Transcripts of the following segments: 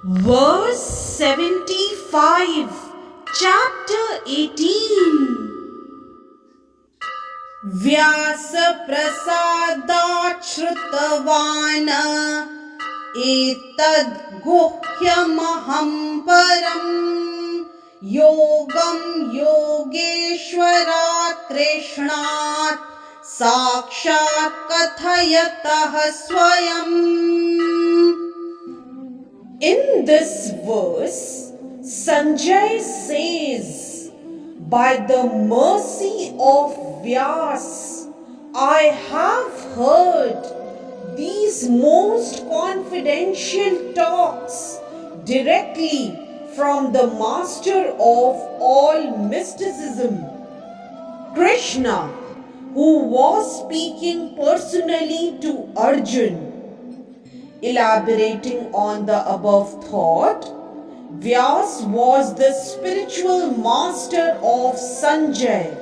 Verse 75, chapter 18. व्यासप्रसादात् श्रुतवान् एतद् गुह्यमहं परम् योगं योगेश्वरात् कृष्णात् साक्षात् कथयतः स्वयम्. In this verse, Sanjay says, by the mercy of Vyas, I have heard these most confidential talks directly from the master of all mysticism, Krishna, who was speaking personally to Arjuna. Elaborating on the above thought, Vyas was the spiritual master of Sanjay,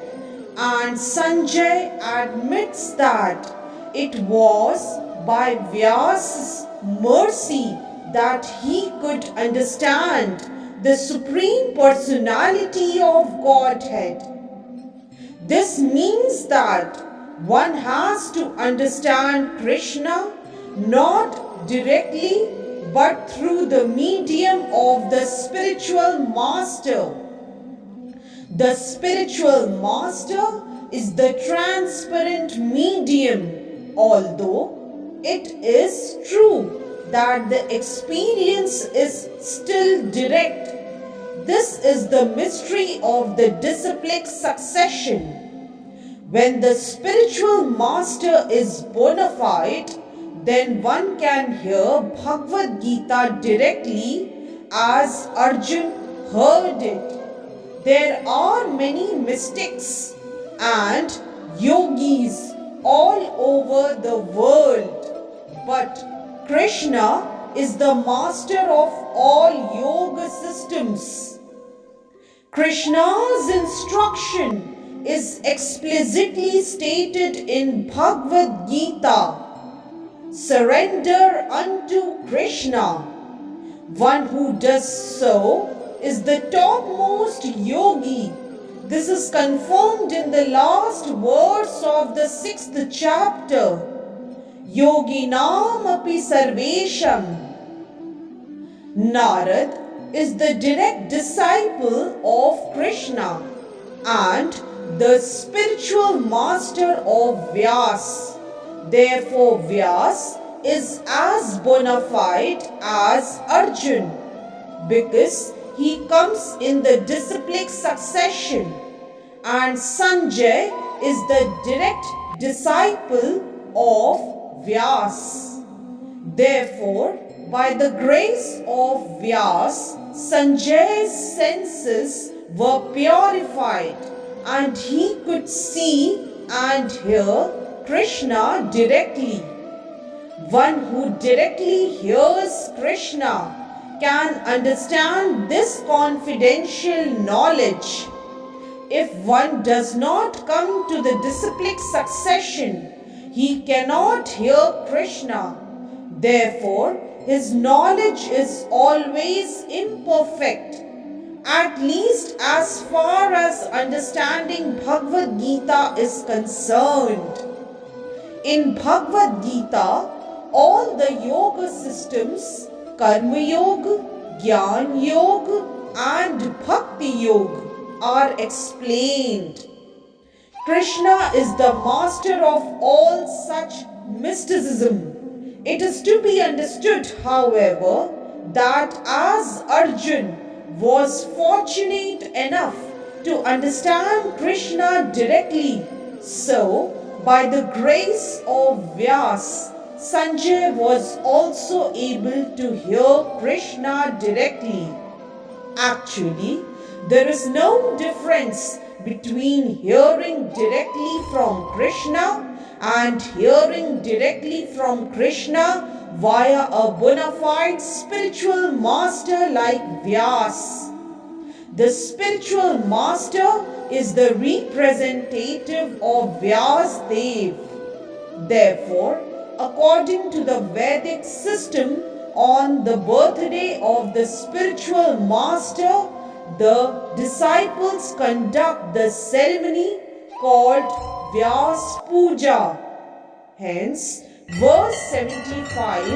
and Sanjay admits that it was by Vyas's mercy that he could understand the Supreme Personality of Godhead. This means that one has to understand Krishna not directly but through the medium of the spiritual master. The spiritual master is the transparent medium, although it is true that the experience is still direct. This is the mystery of the disciplic succession. When the spiritual master is bona fide, then one can hear Bhagavad Gita directly as Arjuna heard it. There are many mystics and yogis all over the world, but Krishna is the master of all yoga systems. Krishna's instruction is explicitly stated in Bhagavad Gita. Surrender unto Krishna. One who does so is the topmost yogi. This is confirmed in the last verse of the 6th chapter. Yoginam api sarvesham. Narad is the direct disciple of Krishna and the spiritual master of Vyas. Therefore, Vyas is as bona fide as Arjuna because he comes in the disciplic succession, and Sanjay is the direct disciple of Vyas. Therefore, by the grace of Vyas, Sanjay's senses were purified and he could see and hear Krishna directly. One who directly hears Krishna can understand this confidential knowledge. If one does not come to the disciplic succession, he cannot hear Krishna. Therefore, his knowledge is always imperfect, at least as far as understanding Bhagavad Gita is concerned. In Bhagavad Gita, all the yoga systems, Karma Yoga, Jnana Yoga, and Bhakti Yoga, are explained. Krishna is the master of all such mysticism. It is to be understood, however, that as Arjuna was fortunate enough to understand Krishna directly, so by the grace of Vyas, Sanjay was also able to hear Krishna directly. Actually, there is no difference between hearing directly from Krishna and hearing directly from Krishna via a bona fide spiritual master like Vyas. The spiritual master is the representative of Vyasadeva. Therefore, according to the Vedic system, on the birthday of the spiritual master, the disciples conduct the ceremony called Vyas Puja. Hence, verse 75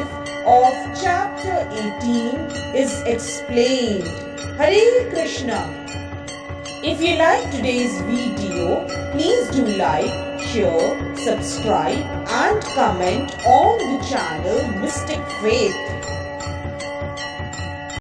of chapter 18 is explained. Hare Krishna. If you like today's video, please do like, share, subscribe and comment on the channel Mystic Faith.